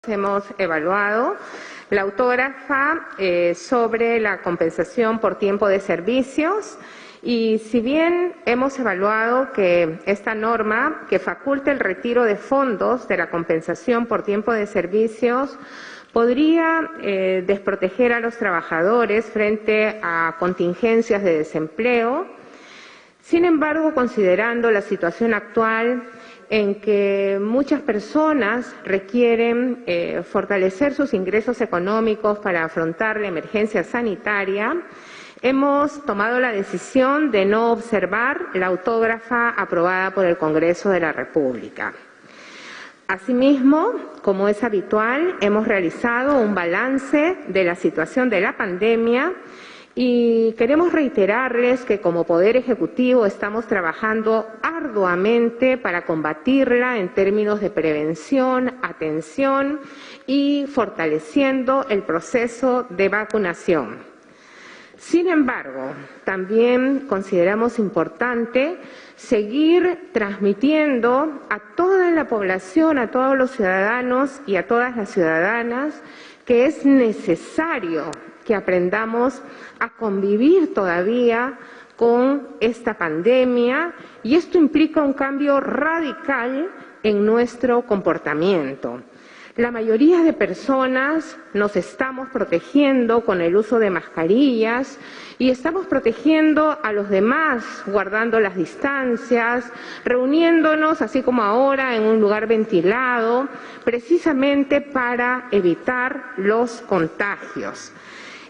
hemos evaluado la autógrafa sobre la compensación por tiempo de servicios, y si bien hemos evaluado que esta norma que faculta el retiro de fondos de la compensación por tiempo de servicios podría desproteger a los trabajadores frente a contingencias de desempleo, sin embargo, considerando la situación actual en que muchas personas requieren fortalecer sus ingresos económicos para afrontar la emergencia sanitaria, hemos tomado la decisión de no observar la autógrafa aprobada por el Congreso de la República. Asimismo, como es habitual, hemos realizado un balance de la situación de la pandemia y queremos reiterarles que como Poder Ejecutivo estamos trabajando arduamente para combatirla en términos de prevención, atención y fortaleciendo el proceso de vacunación. Sin embargo, también consideramos importante seguir transmitiendo a toda la población, a todos los ciudadanos y a todas las ciudadanas que es necesario que aprendamos a convivir todavía con esta pandemia, y esto implica un cambio radical en nuestro comportamiento. La mayoría de personas nos estamos protegiendo con el uso de mascarillas y estamos protegiendo a los demás guardando las distancias, reuniéndonos, así como ahora, en un lugar ventilado, precisamente para evitar los contagios.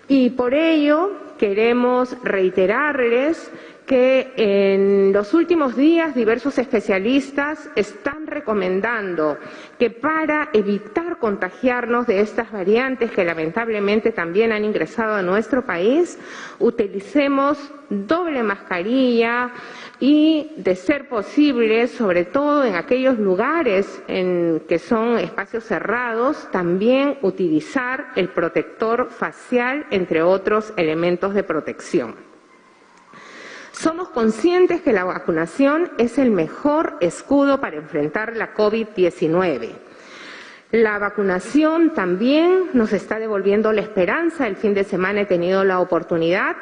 Y por ello queremos reiterarles que en los últimos días diversos especialistas están recomendando que para evitar contagiarnos de estas variantes que lamentablemente también han ingresado a nuestro país, utilicemos doble mascarilla y, de ser posible, sobre todo en aquellos lugares en que son espacios cerrados, también utilizar el protector facial, entre otros elementos de protección. Somos conscientes que la vacunación es el mejor escudo para enfrentar la COVID-19. La vacunación también nos está devolviendo la esperanza. El fin de semana he tenido la oportunidad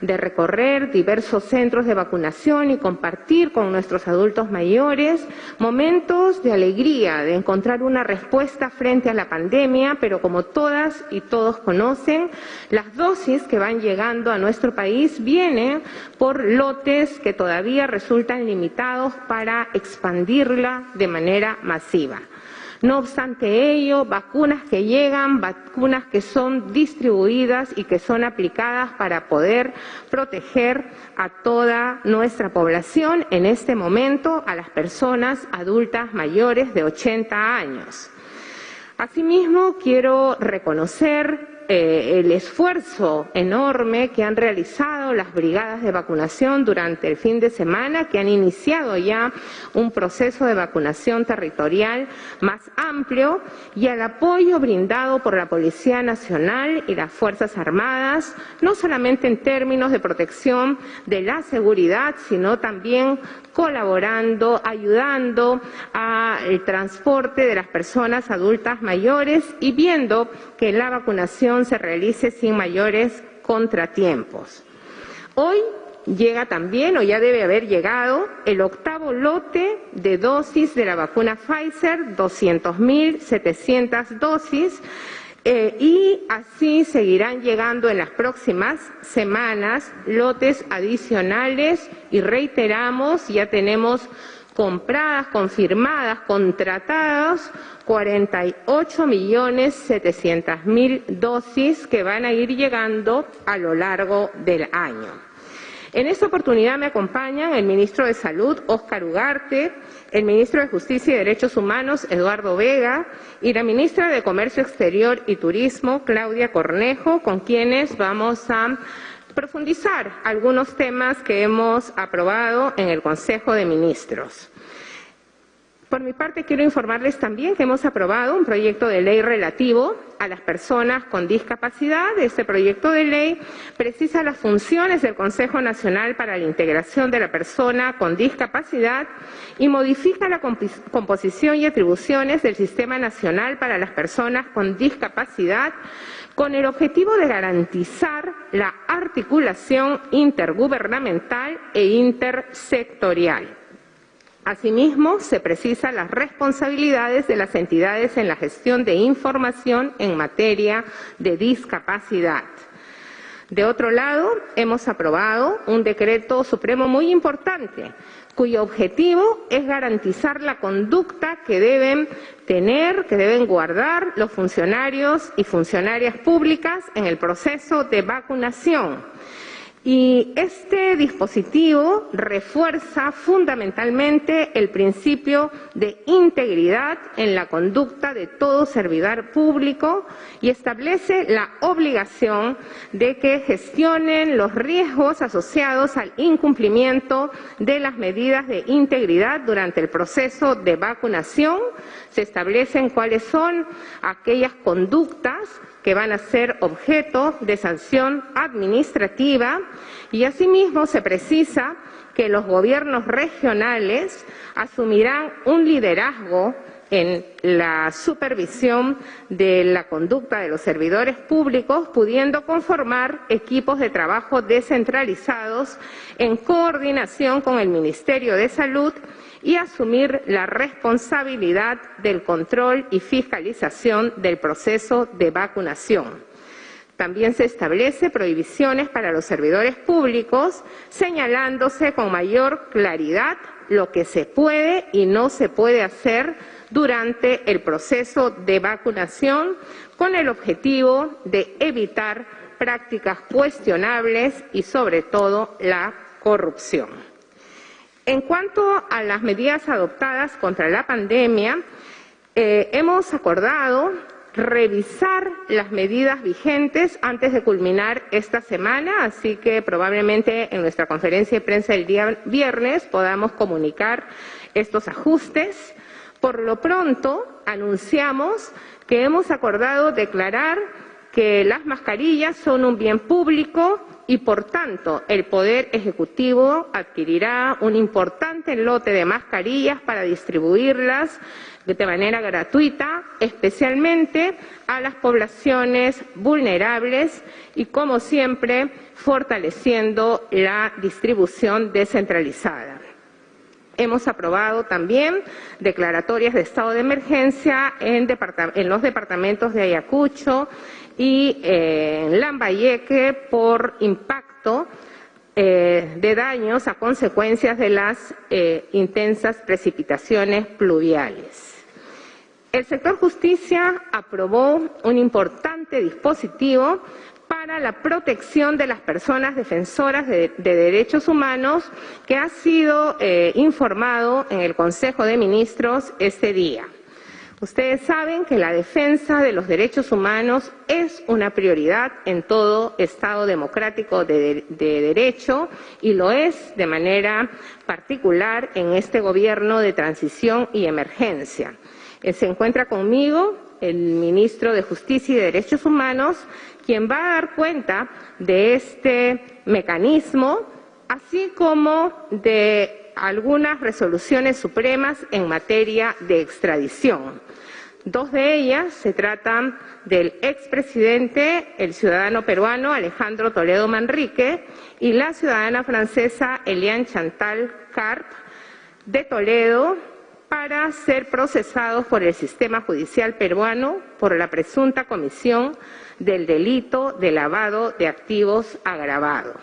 de recorrer diversos centros de vacunación y compartir con nuestros adultos mayores momentos de alegría, de encontrar una respuesta frente a la pandemia, pero como todas y todos conocen, las dosis que van llegando a nuestro país vienen por lotes que todavía resultan limitados para expandirla de manera masiva. No obstante ello, vacunas que llegan, vacunas que son distribuidas y que son aplicadas para poder proteger a toda nuestra población, en este momento a las personas adultas mayores de 80 años. Asimismo, quiero reconocer el esfuerzo enorme que han realizado las brigadas de vacunación durante el fin de semana, que han iniciado ya un proceso de vacunación territorial más amplio, y al apoyo brindado por la Policía Nacional y las Fuerzas Armadas, no solamente en términos de protección de la seguridad, sino también colaborando, ayudando al transporte de las personas adultas mayores y viendo que la vacunación se realice sin mayores contratiempos. Hoy llega también, o ya debe haber llegado, el octavo lote de dosis de la vacuna Pfizer, 200.700 dosis, y así seguirán llegando en las próximas semanas lotes adicionales, y reiteramos, ya tenemos compradas, confirmadas, contratadas 48.700.000 dosis que van a ir llegando a lo largo del año. En esta oportunidad me acompañan el ministro de Salud, Óscar Ugarte, el ministro de Justicia y Derechos Humanos, Eduardo Vega, y la ministra de Comercio Exterior y Turismo, Claudia Cornejo, con quienes vamos a profundizar algunos temas que hemos aprobado en el Consejo de Ministros. Por mi parte, quiero informarles también que hemos aprobado un proyecto de ley relativo a las personas con discapacidad. Este proyecto de ley precisa las funciones del Consejo Nacional para la Integración de la Persona con Discapacidad y modifica la composición y atribuciones del Sistema Nacional para las Personas con Discapacidad con el objetivo de garantizar la articulación intergubernamental e intersectorial. Asimismo, se precisan las responsabilidades de las entidades en la gestión de información en materia de discapacidad. De otro lado, hemos aprobado un decreto supremo muy importante, cuyo objetivo es garantizar la conducta que deben tener, que deben guardar los funcionarios y funcionarias públicas en el proceso de vacunación. Y este dispositivo refuerza fundamentalmente el principio de integridad en la conducta de todo servidor público y establece la obligación de que gestionen los riesgos asociados al incumplimiento de las medidas de integridad durante el proceso de vacunación. Se establecen cuáles son aquellas conductas que van a ser objeto de sanción administrativa y asimismo se precisa que los gobiernos regionales asumirán un liderazgo en la supervisión de la conducta de los servidores públicos, pudiendo conformar equipos de trabajo descentralizados en coordinación con el Ministerio de Salud y asumir la responsabilidad del control y fiscalización del proceso de vacunación. También se establece prohibiciones para los servidores públicos, señalándose con mayor claridad lo que se puede y no se puede hacer durante el proceso de vacunación, con el objetivo de evitar prácticas cuestionables y, sobre todo, la corrupción. En cuanto a las medidas adoptadas contra la pandemia, hemos acordado revisar las medidas vigentes antes de culminar esta semana, así que probablemente en nuestra conferencia de prensa del día viernes podamos comunicar estos ajustes. Por lo pronto, anunciamos que hemos acordado declarar que las mascarillas son un bien público y, por tanto, el Poder Ejecutivo adquirirá un importante lote de mascarillas para distribuirlas de manera gratuita, especialmente a las poblaciones vulnerables y, como siempre, fortaleciendo la distribución descentralizada. Hemos aprobado también declaratorias de estado de emergencia en los departamentos de Ayacucho y en Lambayeque por impacto de daños a consecuencias de las intensas precipitaciones pluviales. El sector justicia aprobó un importante dispositivo para la protección de las personas defensoras de derechos humanos que ha sido informado en el Consejo de Ministros este día. Ustedes saben que la defensa de los derechos humanos es una prioridad en todo Estado democrático de derecho y lo es de manera particular en este gobierno de transición y emergencia. Se encuentra conmigo el ministro de Justicia y Derechos Humanos, quien va a dar cuenta de este mecanismo, así como de algunas resoluciones supremas en materia de extradición. Dos de ellas se tratan del expresidente, el ciudadano peruano Alejandro Toledo Manrique, y la ciudadana francesa Eliane Chantal Karp de Toledo, para ser procesados por el sistema judicial peruano por la presunta comisión del delito de lavado de activos agravado.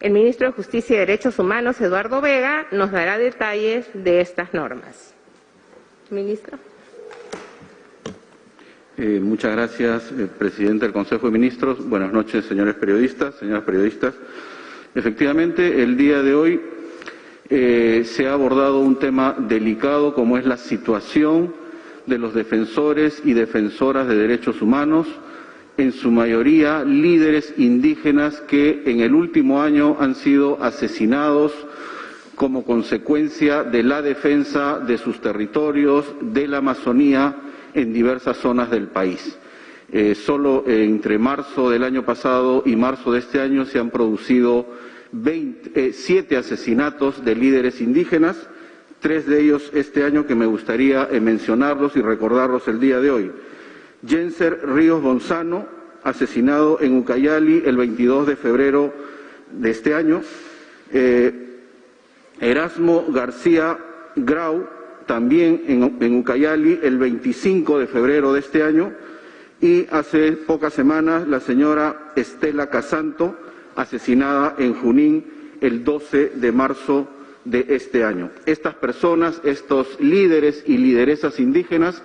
El ministro de Justicia y Derechos Humanos, Eduardo Vega, nos dará detalles de estas normas. Ministro. Muchas gracias, presidente del Consejo de Ministros. Buenas noches, señores periodistas, señoras periodistas. Efectivamente, el día de hoy se ha abordado un tema delicado como es la situación de los defensores y defensoras de derechos humanos, en su mayoría líderes indígenas que en el último año han sido asesinados como consecuencia de la defensa de sus territorios, de la Amazonía en diversas zonas del país. Solo entre marzo del año pasado y marzo de este año se han producido 7 asesinatos de líderes indígenas, 3 de ellos este año que me gustaría mencionarlos y recordarlos el día de hoy. Jenser Ríos Bonzano, asesinado en Ucayali el 22 de febrero de este año. Erasmo García Grau, también en Ucayali el 25 de febrero de este año. Y hace pocas semanas la señora Estela Casanto, asesinada en Junín el 12 de marzo de este año. Estas personas, estos líderes y lideresas indígenas,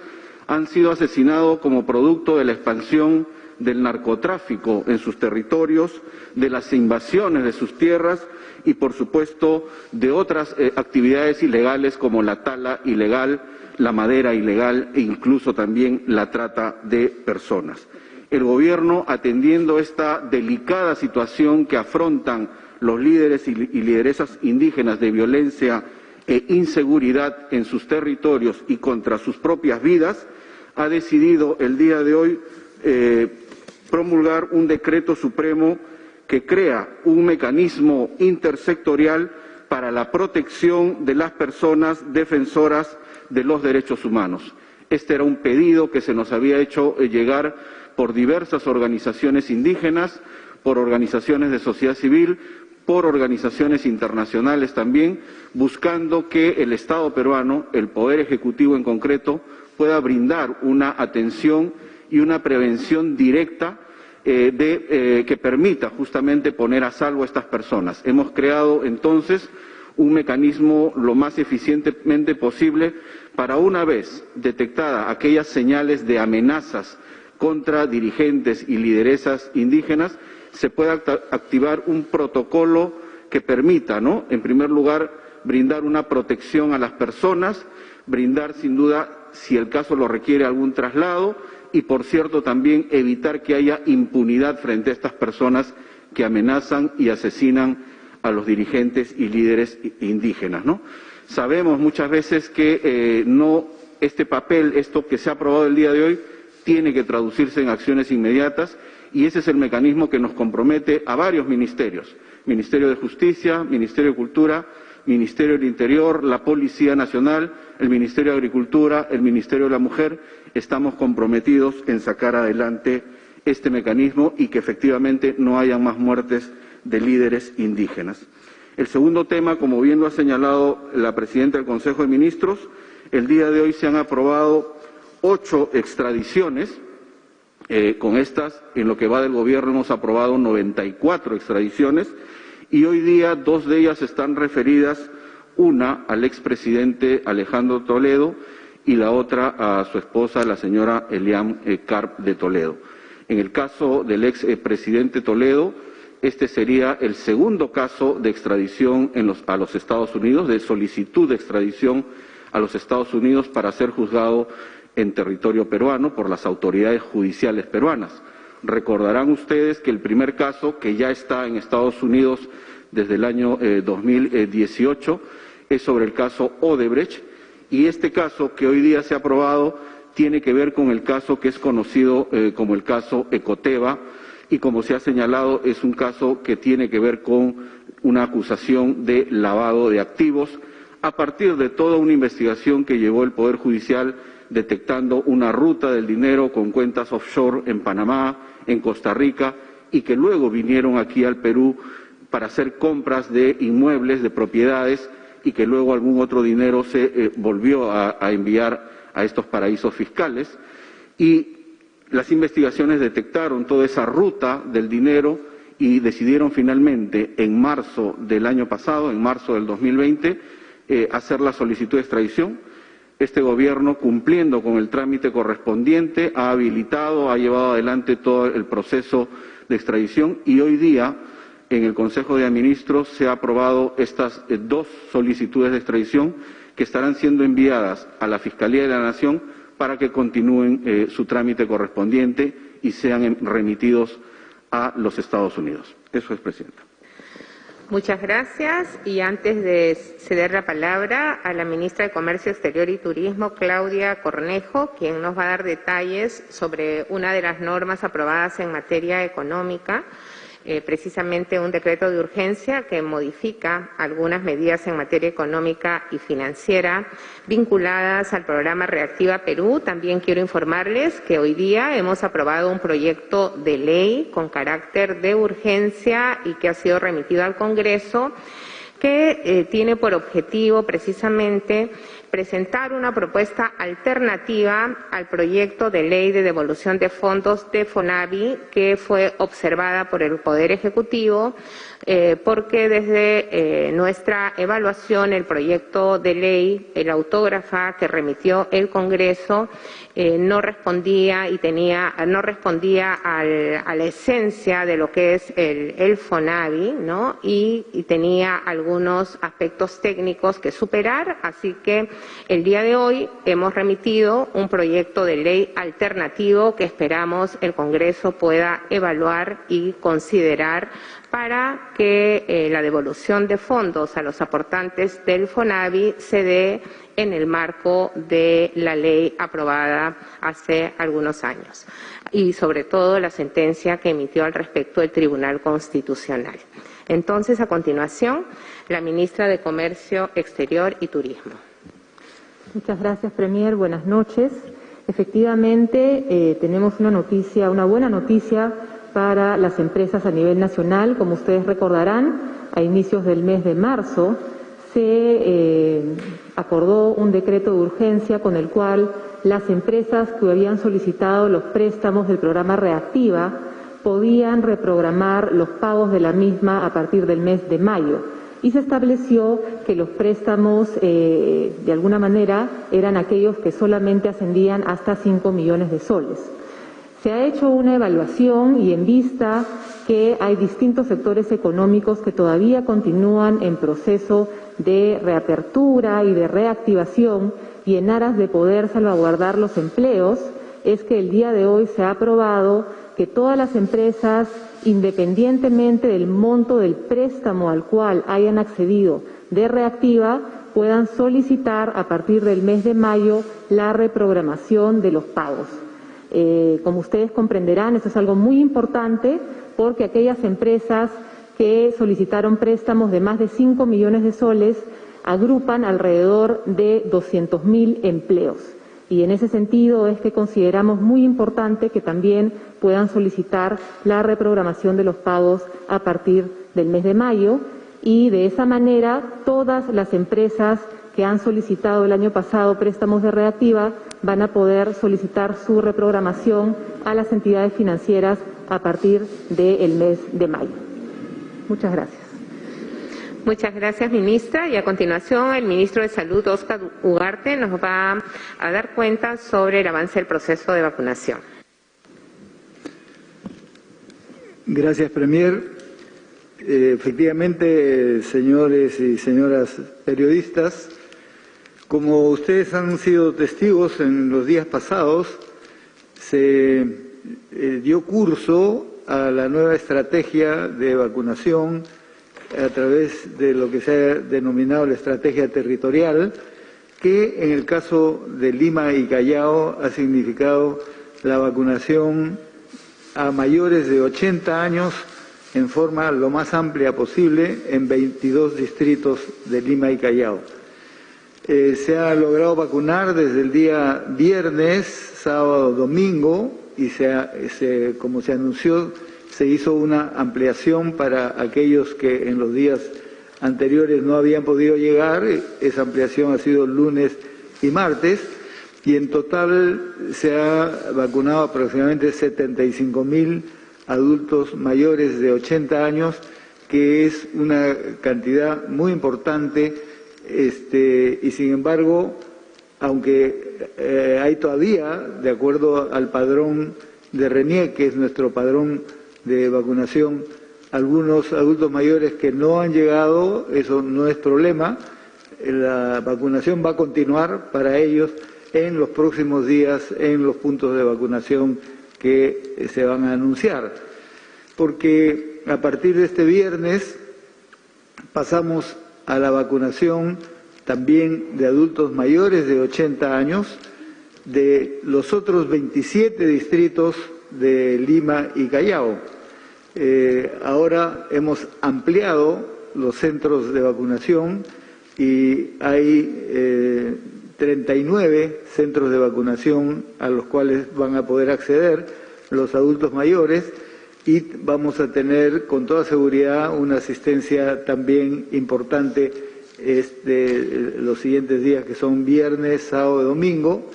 han sido asesinados como producto de la expansión del narcotráfico en sus territorios, de las invasiones de sus tierras y, por supuesto, de otras actividades ilegales como la tala ilegal, la madera ilegal e incluso también la trata de personas. El Gobierno, atendiendo esta delicada situación que afrontan los líderes y lideresas indígenas de violencia e inseguridad en sus territorios y contra sus propias vidas, ha decidido el día de hoy promulgar un decreto supremo que crea un mecanismo intersectorial para la protección de las personas defensoras de los derechos humanos. Este era un pedido que se nos había hecho llegar por diversas organizaciones indígenas, por organizaciones de sociedad civil, por organizaciones internacionales también, buscando que el Estado peruano, el Poder Ejecutivo en concreto, pueda brindar una atención y una prevención directa que permita justamente poner a salvo a estas personas. Hemos creado entonces un mecanismo lo más eficientemente posible para, una vez detectadas aquellas señales de amenazas contra dirigentes y lideresas indígenas, se pueda activar un protocolo que permita, ¿no?, en primer lugar, brindar una protección a las personas, brindar sin duda, si el caso lo requiere, algún traslado y, por cierto, también evitar que haya impunidad frente a estas personas que amenazan y asesinan a los dirigentes y líderes indígenas, ¿no? Sabemos muchas veces que este papel, esto que se ha aprobado el día de hoy, tiene que traducirse en acciones inmediatas y ese es el mecanismo que nos compromete a varios ministerios: Ministerio de Justicia, Ministerio de Cultura, Ministerio del Interior, la Policía Nacional, el Ministerio de Agricultura, el Ministerio de la Mujer. Estamos comprometidos en sacar adelante este mecanismo y que efectivamente no haya más muertes de líderes indígenas. El segundo tema, como bien lo ha señalado la presidenta del Consejo de Ministros, el día de hoy se han aprobado 8 extradiciones. Con estas, en lo que va del Gobierno, hemos aprobado 94 extradiciones y hoy día 2 de ellas están referidas, una al expresidente Alejandro Toledo y la otra a su esposa, la señora Eliam Carp de Toledo. En el caso del expresidente Toledo, este sería el segundo caso de extradición a los Estados Unidos, de solicitud de extradición a los Estados Unidos para ser juzgado en territorio peruano por las autoridades judiciales peruanas. Recordarán ustedes que el primer caso, que ya está en Estados Unidos desde el año 2018, es sobre el caso Odebrecht, y este caso que hoy día se ha aprobado tiene que ver con el caso que es conocido como el caso Ecoteva, y como se ha señalado es un caso que tiene que ver con una acusación de lavado de activos a partir de toda una investigación que llevó el Poder Judicial detectando una ruta del dinero con cuentas offshore en Panamá, en Costa Rica, y que luego vinieron aquí al Perú para hacer compras de inmuebles, de propiedades, y que luego algún otro dinero se volvió a enviar a estos paraísos fiscales. Y las investigaciones detectaron toda esa ruta del dinero y decidieron finalmente, en marzo del año pasado, en marzo del 2020, hacer la solicitud de extradición. Este Gobierno, cumpliendo con el trámite correspondiente, ha habilitado, ha llevado adelante todo el proceso de extradición y hoy día en el Consejo de Ministros se ha aprobado estas 2 solicitudes de extradición que estarán siendo enviadas a la Fiscalía de la Nación para que continúen su trámite correspondiente y sean remitidos a los Estados Unidos. Eso es, Presidenta. Muchas gracias. Y antes de ceder la palabra a la ministra de Comercio Exterior y Turismo, Claudia Cornejo, quien nos va a dar detalles sobre una de las normas aprobadas en materia económica, precisamente un decreto de urgencia que modifica algunas medidas en materia económica y financiera vinculadas al programa Reactiva Perú. También quiero informarles que hoy día hemos aprobado un proyecto de ley con carácter de urgencia y que ha sido remitido al Congreso, que tiene por objetivo precisamente presentar una propuesta alternativa al proyecto de ley de devolución de fondos de FONAVI que fue observada por el Poder Ejecutivo, porque desde nuestra evaluación el proyecto de ley, el autógrafa que remitió el Congreso, no respondía a la esencia de lo que es el FONAVI, ¿no? y tenía algunos aspectos técnicos que superar, así que el día de hoy hemos remitido un proyecto de ley alternativo que esperamos el Congreso pueda evaluar y considerar para que la devolución de fondos a los aportantes del FONAVI se dé en el marco de la ley aprobada hace algunos años y sobre todo la sentencia que emitió al respecto el Tribunal Constitucional. Entonces, a continuación, la ministra de Comercio Exterior y Turismo. Muchas gracias, Premier. Buenas noches. Efectivamente, tenemos una buena noticia para las empresas a nivel nacional. Como ustedes recordarán, a inicios del mes de marzo se acordó un decreto de urgencia con el cual las empresas que habían solicitado los préstamos del programa Reactiva podían reprogramar los pagos de la misma a partir del mes de mayo. Y se estableció que los préstamos, de alguna manera, eran aquellos que solamente ascendían hasta 5 millones de soles. Se ha hecho una evaluación y en vista que hay distintos sectores económicos que todavía continúan en proceso de reapertura y de reactivación y en aras de poder salvaguardar los empleos, es que el día de hoy se ha aprobado que todas las empresas, independientemente del monto del préstamo al cual hayan accedido de Reactiva, puedan solicitar a partir del mes de mayo la reprogramación de los pagos. Como ustedes comprenderán, esto es algo muy importante porque aquellas empresas que solicitaron préstamos de más de 5 millones de soles agrupan alrededor de 200.000 empleos. Y en ese sentido es que consideramos muy importante que también puedan solicitar la reprogramación de los pagos a partir del mes de mayo y de esa manera todas las empresas que han solicitado el año pasado préstamos de Reactiva van a poder solicitar su reprogramación a las entidades financieras a partir del mes de mayo. Muchas gracias. Muchas gracias, ministra. Y a continuación, el ministro de Salud, Óscar Ugarte, nos va a dar cuenta sobre el avance del proceso de vacunación. Gracias, Premier. Efectivamente, señores y señoras periodistas, como ustedes han sido testigos en los días pasados, se dio curso a la nueva estrategia de vacunación a través de lo que se ha denominado la estrategia territorial, que en el caso de Lima y Callao ha significado la vacunación a mayores de 80 años en forma lo más amplia posible en 22 distritos de Lima y Callao. Se ha logrado vacunar desde el día viernes, sábado, domingo y como se anunció, se hizo una ampliación para aquellos que en los días anteriores no habían podido llegar. Esa ampliación ha sido lunes y martes y en total se ha vacunado aproximadamente 75.000 adultos mayores de 80 años, que es una cantidad muy importante, y sin embargo, aunque hay todavía, de acuerdo al padrón de RENIEC, que es nuestro padrón de vacunación, algunos adultos mayores que no han llegado, eso no es problema, la vacunación va a continuar para ellos en los próximos días en los puntos de vacunación que se van a anunciar, porque a partir de este viernes pasamos a la vacunación también de adultos mayores de 80 años, de los otros 27 distritos de Lima y Callao. Ahora hemos ampliado los centros de vacunación y hay 39 centros de vacunación a los cuales van a poder acceder los adultos mayores, y vamos a tener con toda seguridad una asistencia también importante los siguientes días, que son viernes, sábado y domingo,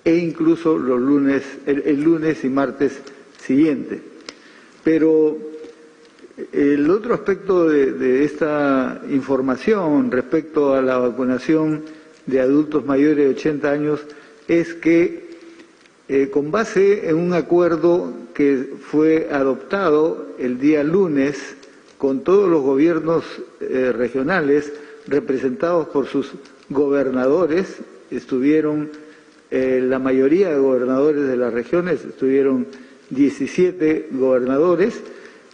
e incluso los lunes, el lunes y martes siguiente. Pero el otro aspecto de esta información respecto a la vacunación de adultos mayores de 80 años es que con base en un acuerdo que fue adoptado el día lunes con todos los gobiernos regionales representados por sus gobernadores, estuvieron la mayoría de gobernadores de las regiones, estuvieron 17 gobernadores,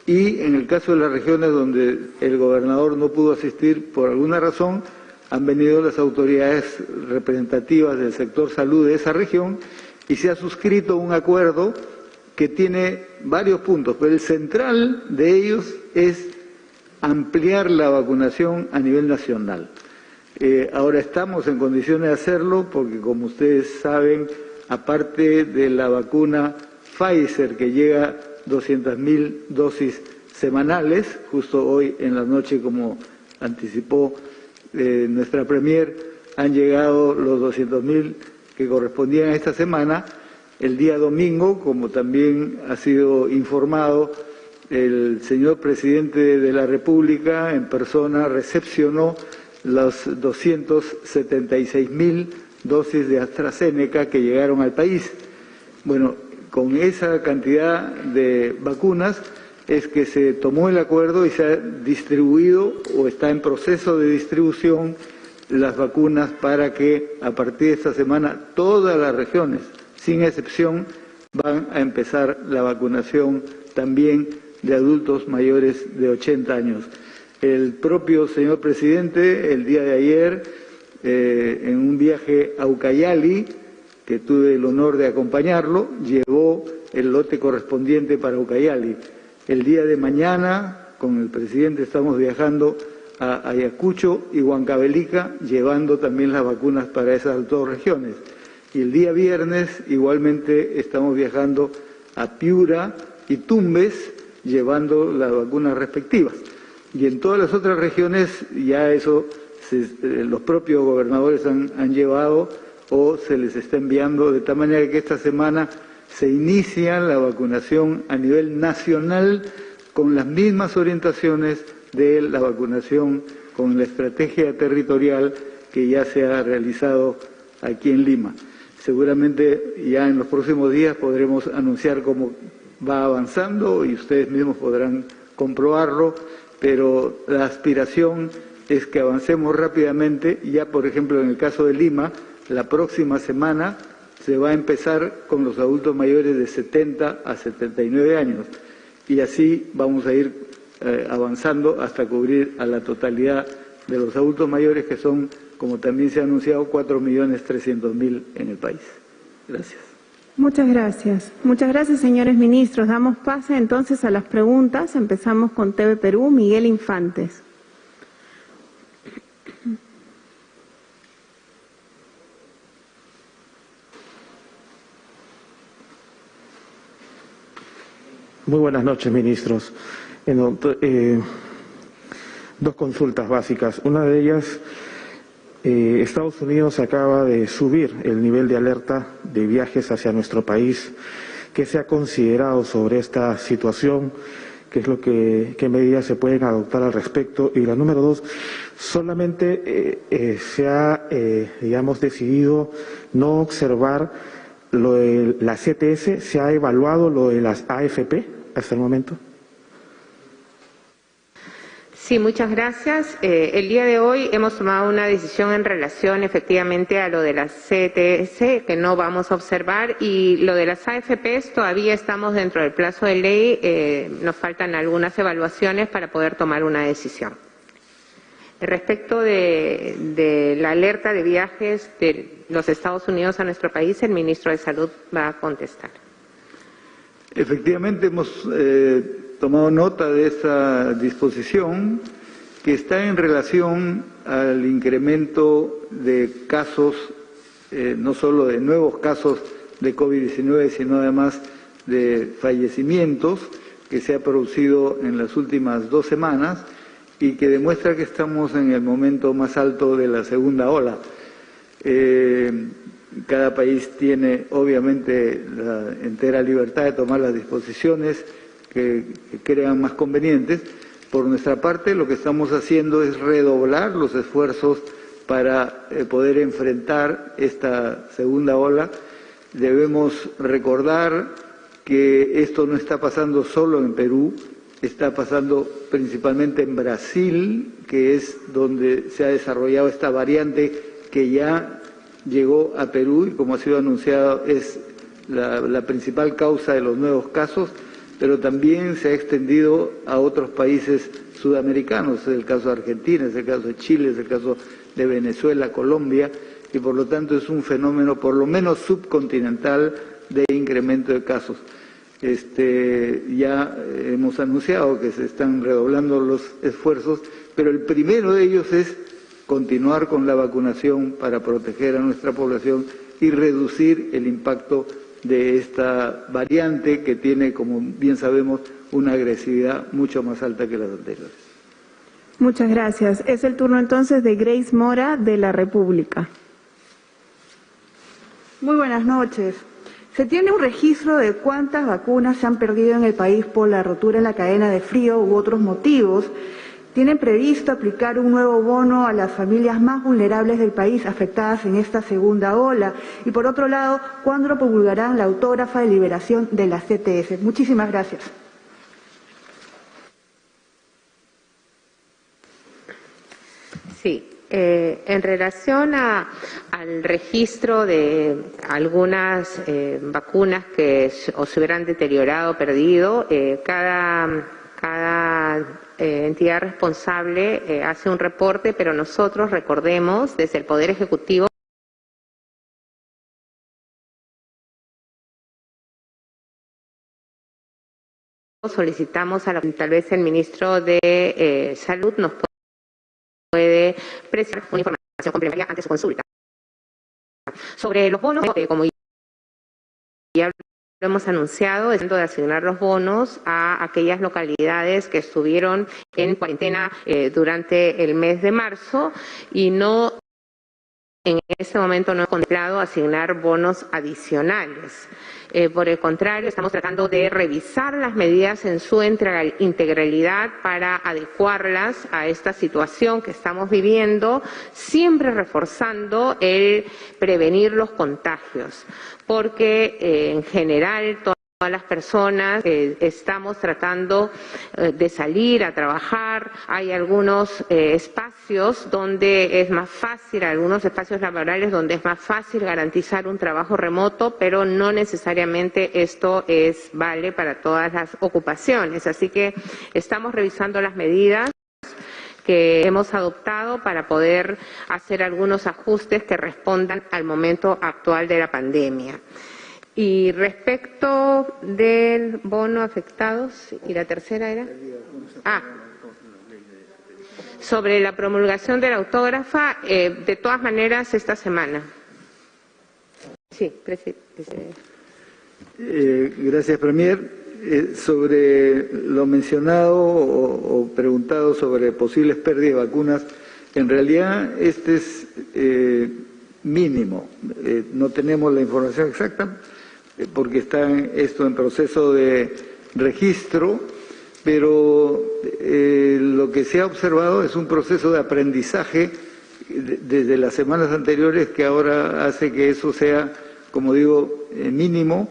y en el caso de las regiones donde el gobernador no pudo asistir por alguna razón, han venido las autoridades representativas del sector salud de esa región y se ha suscrito un acuerdo que tiene varios puntos, pero el central de ellos es ampliar la vacunación a nivel nacional. Ahora estamos en condiciones de hacerlo porque, como ustedes saben, aparte de la vacuna Pfizer, que llega a 200.000 dosis semanales, justo hoy en la noche, como anticipó nuestra Premier, han llegado los 200.000 que correspondían a esta semana. El día domingo, como también ha sido informado, el señor presidente de la República en persona recepcionó las 276.000 dosis de AstraZeneca que llegaron al país. Bueno, con esa cantidad de vacunas es que se tomó el acuerdo y se ha distribuido o está en proceso de distribución las vacunas para que a partir de esta semana todas las regiones, sin excepción, van a empezar la vacunación también de adultos mayores de 80 años. El propio señor presidente, el día de ayer, en un viaje a Ucayali, que tuve el honor de acompañarlo, llevó el lote correspondiente para Ucayali. El día de mañana, con el presidente, estamos viajando a Ayacucho y Huancavelica, llevando también las vacunas para esas dos regiones. Y el día viernes, igualmente, estamos viajando a Piura y Tumbes, llevando las vacunas respectivas. Y en todas las otras regiones, ya eso los propios gobernadores han llevado o se les está enviando, de tal manera que esta semana se inicia la vacunación a nivel nacional con las mismas orientaciones de la vacunación con la estrategia territorial que ya se ha realizado aquí en Lima. Seguramente ya en los próximos días podremos anunciar cómo va avanzando y ustedes mismos podrán comprobarlo, pero la aspiración es que avancemos rápidamente. Ya, por ejemplo, en el caso de Lima, la próxima semana se va a empezar con los adultos mayores de 70 a 79 años y así vamos a ir avanzando hasta cubrir a la totalidad de los adultos mayores, que son, como también se ha anunciado, 4.300.000 en el país. Gracias. Muchas gracias. Muchas gracias, señores ministros. Damos pase entonces a las preguntas. Empezamos con TV Perú, Miguel Infantes. Muy buenas noches, ministros. Dos consultas básicas. Una de ellas, Estados Unidos acaba de subir el nivel de alerta de viajes hacia nuestro país. ¿Qué se ha considerado sobre esta situación? ¿Qué medidas se pueden adoptar al respecto? Y la número dos, solamente se ha, decidido no observar lo de la CTS. ¿Se ha evaluado lo de las AFP hasta el momento? Sí, muchas gracias. El día de hoy hemos tomado una decisión en relación efectivamente a lo de las CTS, que no vamos a observar, y lo de las AFPs todavía estamos dentro del plazo de ley, nos faltan algunas evaluaciones para poder tomar una decisión. Respecto de la alerta de viajes de los Estados Unidos a nuestro país, el ministro de Salud va a contestar. Efectivamente, hemos tomado nota de esta disposición que está en relación al incremento de casos, no solo de nuevos casos de COVID-19, sino además de fallecimientos que se ha producido en las últimas 2 semanas y que demuestra que estamos en el momento más alto de la segunda ola. Cada país tiene obviamente la entera libertad de tomar las disposiciones que crean más convenientes. Por nuestra parte, lo que estamos haciendo es redoblar los esfuerzos para poder enfrentar esta segunda ola. Debemos recordar que esto no está pasando solo en Perú, está pasando principalmente en Brasil, que es donde se ha desarrollado esta variante que ya llegó a Perú y, como ha sido anunciado, es la principal causa de los nuevos casos, pero también se ha extendido a otros países sudamericanos. Es el caso de Argentina, es el caso de Chile, es el caso de Venezuela, Colombia, y por lo tanto es un fenómeno por lo menos subcontinental de incremento de casos. Ya hemos anunciado que se están redoblando los esfuerzos, pero el primero de ellos es continuar con la vacunación para proteger a nuestra población y reducir el impacto de esta variante que tiene, como bien sabemos, una agresividad mucho más alta que las anteriores. Muchas gracias. Es el turno entonces de Grace Mora, de La República. Muy buenas noches. ¿Se tiene un registro de cuántas vacunas se han perdido en el país por la rotura en la cadena de frío u otros motivos? ¿Tienen previsto aplicar un nuevo bono a las familias más vulnerables del país afectadas en esta segunda ola? Y por otro lado, ¿cuándo promulgarán la autógrafa de liberación de las CTS? Muchísimas gracias. Sí. En relación al registro de algunas vacunas que o se hubieran deteriorado o perdido, cada entidad responsable hace un reporte, pero nosotros, recordemos, desde el Poder Ejecutivo, solicitamos a tal vez el ministro de Salud nos puede presentar una información complementaria ante su consulta. Sobre los bonos, como ya lo hemos anunciado, es de asignar los bonos a aquellas localidades que estuvieron en cuarentena durante el mes de marzo y no, en este momento no he contemplado asignar bonos adicionales. Por el contrario, estamos tratando de revisar las medidas en su integralidad para adecuarlas a esta situación que estamos viviendo, siempre reforzando el prevenir los contagios, porque en general todas las personas estamos tratando de salir a trabajar. Hay algunos espacios donde es más fácil, algunos espacios laborales donde es más fácil garantizar un trabajo remoto, pero no necesariamente esto vale para todas las ocupaciones. Así que estamos revisando las medidas que hemos adoptado para poder hacer algunos ajustes que respondan al momento actual de la pandemia. Y respecto del bono afectados, ¿y la tercera era? Sobre la promulgación de la autógrafa, de todas maneras, esta semana. Sí, presidente. Gracias, Premier. Sobre lo mencionado o preguntado sobre posibles pérdidas de vacunas, en realidad este es mínimo. No tenemos la información exacta, porque está esto en proceso de registro, pero lo que se ha observado es un proceso de aprendizaje desde las semanas anteriores que ahora hace que eso sea, como digo, mínimo.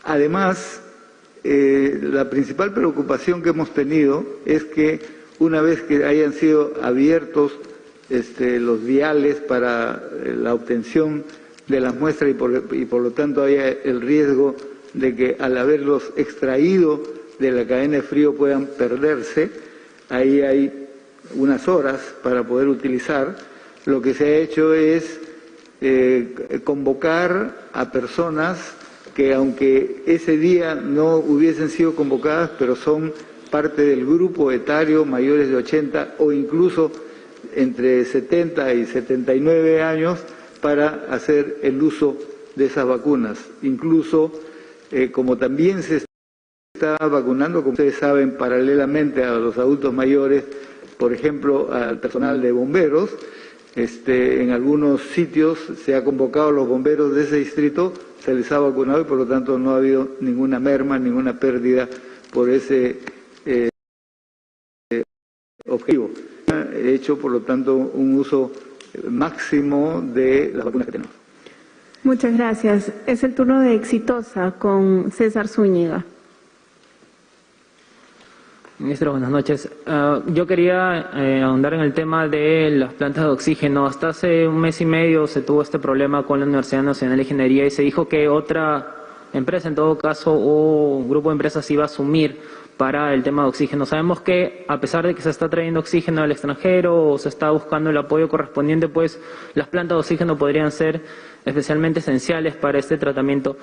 Además, la principal preocupación que hemos tenido es que una vez que hayan sido abiertos los viales para la obtención de las muestras y por lo tanto haya el riesgo de que al haberlos extraído de la cadena de frío puedan perderse, ahí hay unas horas para poder utilizar, lo que se ha hecho es convocar a personas que, aunque ese día no hubiesen sido convocadas, pero son parte del grupo etario mayores de 80 o incluso entre 70 y 79 años para hacer el uso de esas vacunas. Incluso, como también se está vacunando, como ustedes saben, paralelamente a los adultos mayores, por ejemplo, al personal de bomberos, en algunos sitios se ha convocado a los bomberos de ese distrito, se les ha vacunado y por lo tanto no ha habido ninguna merma, ninguna pérdida por ese objetivo. He hecho, por lo tanto, un uso máximo de las vacunas que tenemos. Muchas gracias. Es el turno de Exitosa con César Zúñiga. Ministro, buenas noches. Yo quería ahondar en el tema de las plantas de oxígeno. Hasta hace un mes y medio se tuvo este problema con la Universidad Nacional de Ingeniería y se dijo que otra empresa, en todo caso, o un grupo de empresas iba a asumir para el tema de oxígeno. Sabemos que, a pesar de que se está trayendo oxígeno del extranjero o se está buscando el apoyo correspondiente, pues las plantas de oxígeno podrían ser especialmente esenciales para este tratamiento.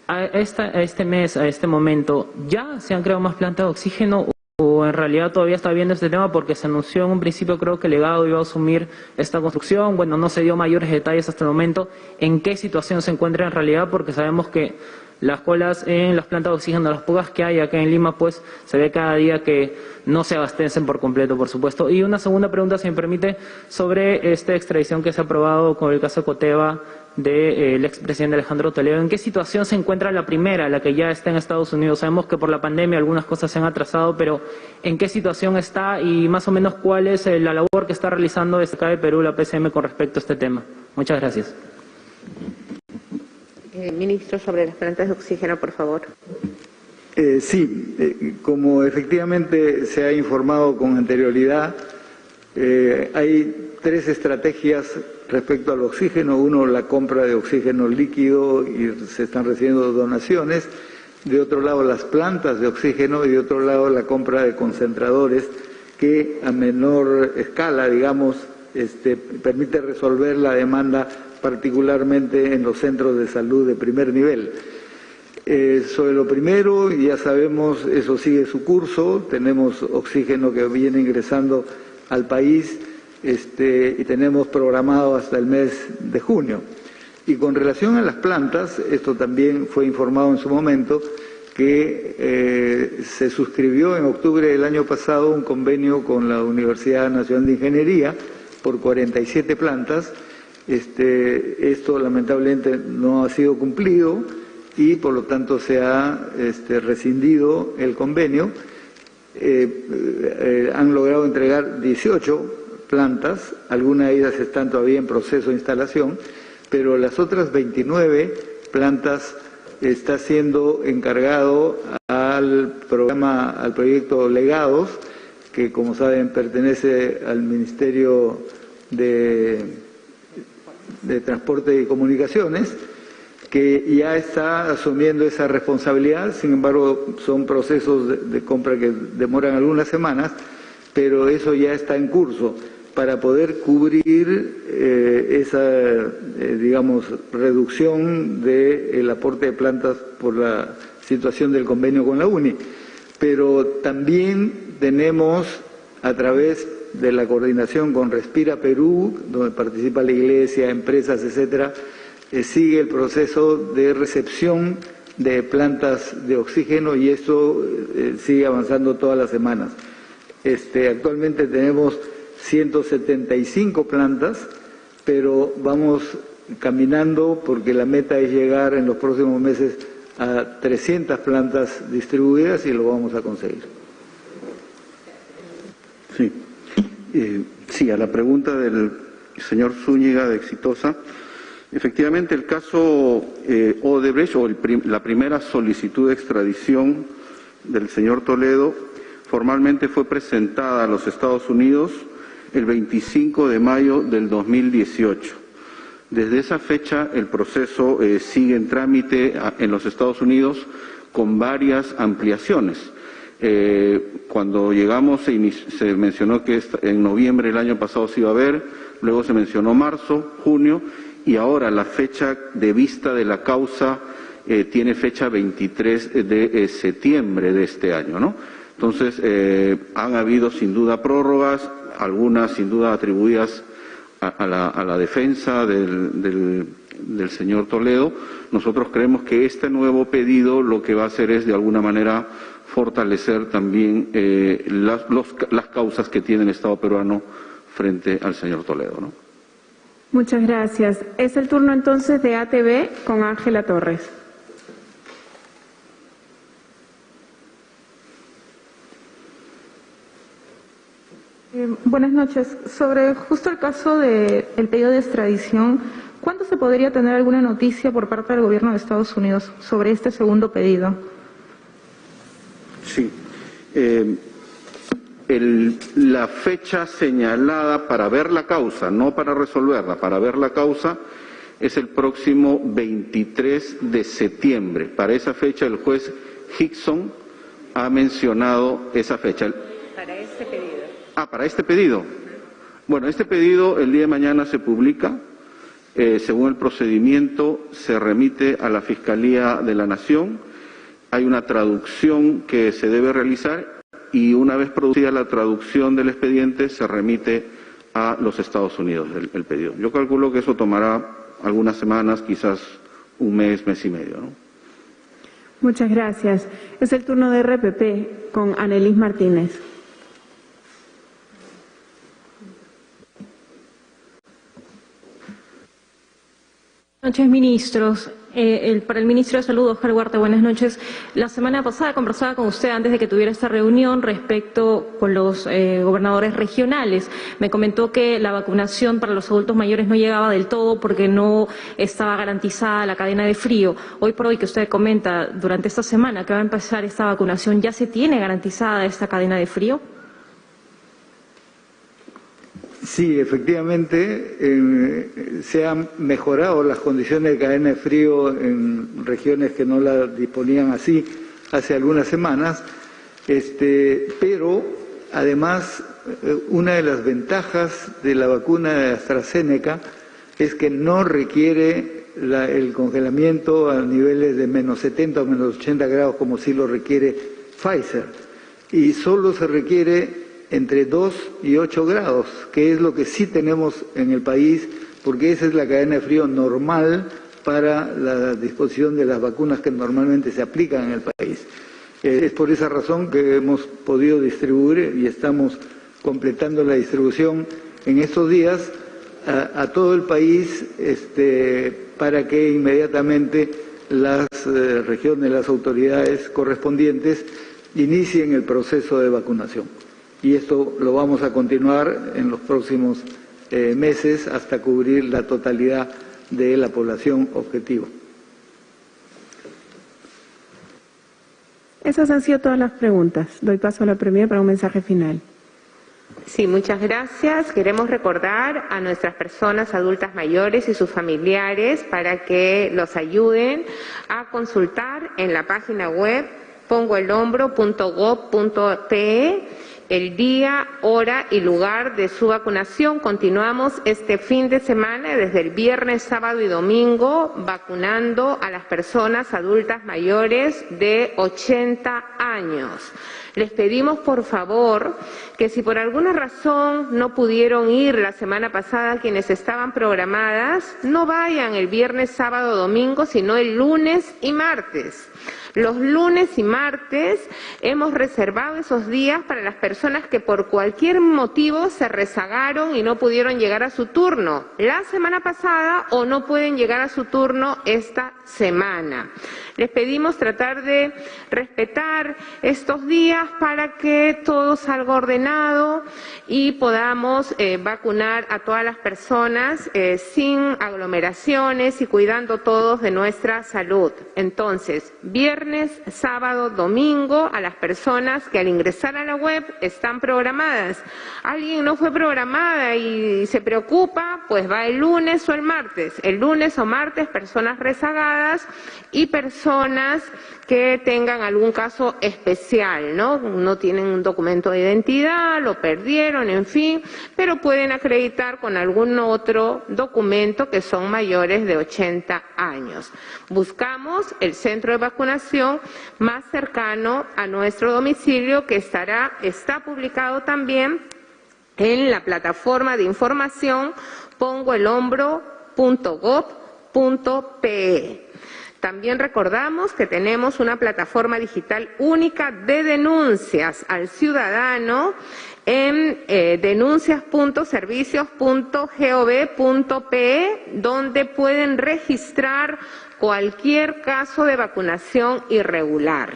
A este momento, ¿ya se han creado más plantas de oxígeno o en realidad todavía está viendo este tema porque se anunció en un principio, creo que Legado iba a asumir esta construcción? Bueno, no se dio mayores detalles hasta el momento. ¿En qué situación se encuentra en realidad? Porque sabemos que las colas en las plantas de oxígeno, las pocas que hay acá en Lima, pues se ve cada día que no se abastecen por completo, por supuesto. Y una segunda pregunta, si me permite, sobre esta extradición que se ha aprobado con el caso Coteva del expresidente Alejandro Toledo. ¿En qué situación se encuentra la primera, la que ya está en Estados Unidos? Sabemos que por la pandemia algunas cosas se han atrasado, pero ¿en qué situación está y más o menos cuál es la labor que está realizando desde acá de Perú la PCM con respecto a este tema? Muchas gracias. Ministro, sobre las plantas de oxígeno, por favor. Como efectivamente se ha informado con anterioridad, hay tres estrategias respecto al oxígeno. Uno, la compra de oxígeno líquido y se están recibiendo donaciones. De otro lado, las plantas de oxígeno y de otro lado, la compra de concentradores que a menor escala, digamos, permite resolver la demanda particularmente en los centros de salud de primer nivel. Sobre lo primero, ya sabemos, eso sigue su curso, tenemos oxígeno que viene ingresando al país y tenemos programado hasta el mes de junio. Y con relación a las plantas, esto también fue informado en su momento, que se suscribió en octubre del año pasado un convenio con la Universidad Nacional de Ingeniería por 47 plantas. Esto lamentablemente no ha sido cumplido y por lo tanto se ha rescindido el convenio. Han logrado entregar 18 plantas, algunas de ellas están todavía en proceso de instalación, pero las otras 29 plantas está siendo encargado al proyecto Legados, que como saben pertenece al Ministerio de Transporte y Comunicaciones, que ya está asumiendo esa responsabilidad. Sin embargo, son procesos de compra que demoran algunas semanas, pero eso ya está en curso para poder cubrir esa, digamos, reducción del aporte de plantas por la situación del convenio con la UNI. Pero también tenemos, a través de la coordinación con Respira Perú, donde participa la Iglesia, empresas, etcétera, sigue el proceso de recepción de plantas de oxígeno y eso sigue avanzando todas las semanas. Actualmente tenemos 175 plantas, pero vamos caminando porque la meta es llegar en los próximos meses a 300 plantas distribuidas y lo vamos a conseguir. Sí, a la pregunta del señor Zúñiga de Exitosa, efectivamente el caso Odebrecht o la primera solicitud de extradición del señor Toledo formalmente fue presentada a los Estados Unidos el 25 de mayo del 2018. Desde esa fecha el proceso sigue en trámite en los Estados Unidos con varias ampliaciones. Cuando llegamos se mencionó que en noviembre del año pasado se iba a ver, luego se mencionó marzo, junio, y ahora la fecha de vista de la causa tiene fecha 23 de septiembre de este año, ¿no? Entonces, han habido sin duda prórrogas, algunas sin duda atribuidas a la defensa del señor Toledo. Nosotros creemos que este nuevo pedido lo que va a hacer es de alguna manera fortalecer también las causas que tiene el Estado peruano frente al señor Toledo, ¿no? Muchas gracias. Es el turno entonces de ATV con Ángela Torres. Buenas noches. Sobre justo el caso del pedido de extradición, ¿cuándo se podría tener alguna noticia por parte del gobierno de Estados Unidos sobre este segundo pedido? Sí. La fecha señalada para ver la causa, no para resolverla, para ver la causa, es el próximo 23 de septiembre. Para esa fecha el juez Hickson ha mencionado esa fecha. Para este pedido. Para este pedido. Bueno, este pedido el día de mañana se publica. Según el procedimiento, se remite a la Fiscalía de la Nación. Hay una traducción que se debe realizar y una vez producida la traducción del expediente se remite a los Estados Unidos el pedido. Yo calculo que eso tomará algunas semanas, quizás un mes, mes y medio, ¿no? Muchas gracias. Es el turno de RPP con Anelis Martínez. Buenas noches, ministros. Para el ministro de Salud, Oscar Huarte, buenas noches. La semana pasada conversaba con usted antes de que tuviera esta reunión respecto con los gobernadores regionales. Me comentó que la vacunación para los adultos mayores no llegaba del todo porque no estaba garantizada la cadena de frío. Hoy por hoy que usted comenta durante esta semana que va a empezar esta vacunación, ¿ya se tiene garantizada esta cadena de frío? Sí, efectivamente, se han mejorado las condiciones de cadena de frío en regiones que no la disponían así hace algunas semanas, pero además una de las ventajas de la vacuna de AstraZeneca es que no requiere el congelamiento a niveles de menos 70 o menos 80 grados como sí lo requiere Pfizer, y solo se requiere entre 2 y 8 grados, que es lo que sí tenemos en el país, porque esa es la cadena de frío normal para la disposición de las vacunas que normalmente se aplican en el país. Es por esa razón que hemos podido distribuir y estamos completando la distribución en estos días a todo el país, para que inmediatamente las regiones, las autoridades correspondientes inicien el proceso de vacunación. Y esto lo vamos a continuar en los próximos meses hasta cubrir la totalidad de la población objetivo. Esas han sido todas las preguntas. Doy paso a la Premier para un mensaje final. Sí, muchas gracias. Queremos recordar a nuestras personas adultas mayores y sus familiares para que los ayuden a consultar en la página web pongoelhombro.gov.pe el día, hora y lugar de su vacunación. Continuamos este fin de semana, desde el viernes, sábado y domingo, vacunando a las personas adultas mayores de 80 años. Les pedimos, por favor, que si por alguna razón no pudieron ir la semana pasada quienes estaban programadas, no vayan el viernes, sábado, domingo, sino el lunes y martes. Los lunes y martes hemos reservado esos días para las personas que por cualquier motivo se rezagaron y no pudieron llegar a su turno la semana pasada o no pueden llegar a su turno esta semana. Les pedimos tratar de respetar estos días para que todo salga ordenado y podamos vacunar a todas las personas sin aglomeraciones y cuidando todos de nuestra salud. Entonces, viernes, sábado, domingo, a las personas que al ingresar a la web están programadas. Alguien no fue programada y se preocupa, pues va el lunes o el martes. El lunes o martes, personas rezagadas y personas que tengan algún caso especial, ¿no? ¿no? No tienen un documento de identidad, lo perdieron, en fin, pero pueden acreditar con algún otro documento que son mayores de 80 años. Buscamos el centro de vacunación más cercano a nuestro domicilio, que está publicado también en la plataforma de información pongoelhombro.gov.pe. También recordamos que tenemos una plataforma digital única de denuncias al ciudadano en denuncias.servicios.gov.pe, donde pueden registrar cualquier caso de vacunación irregular.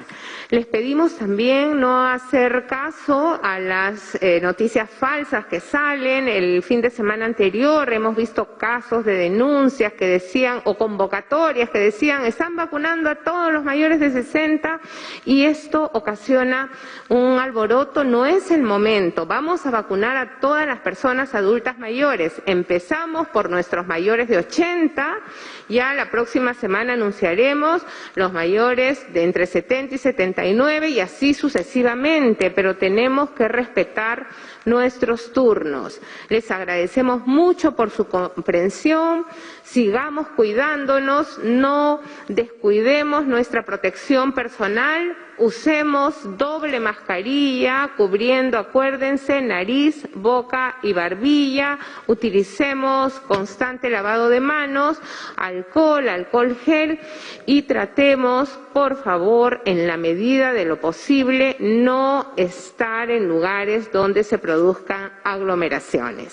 Les pedimos también no hacer caso a las noticias falsas que salen. El fin de semana anterior hemos visto casos de denuncias que decían, o convocatorias que decían, están vacunando a todos los mayores de 60, y esto ocasiona un alboroto. No es el momento. Vamos a vacunar a todas las personas adultas mayores. Empezamos por nuestros mayores de 80, ya la próxima semana anunciaremos los mayores de entre 70 y 79 y así sucesivamente, pero tenemos que respetar nuestros turnos. Les agradecemos mucho por su comprensión. Sigamos cuidándonos, no descuidemos nuestra protección personal, usemos doble mascarilla, cubriendo, acuérdense, nariz, boca y barbilla, utilicemos constante lavado de manos, alcohol gel, y tratemos, por favor, en la medida de lo posible, no estar en lugares donde se produzcan aglomeraciones.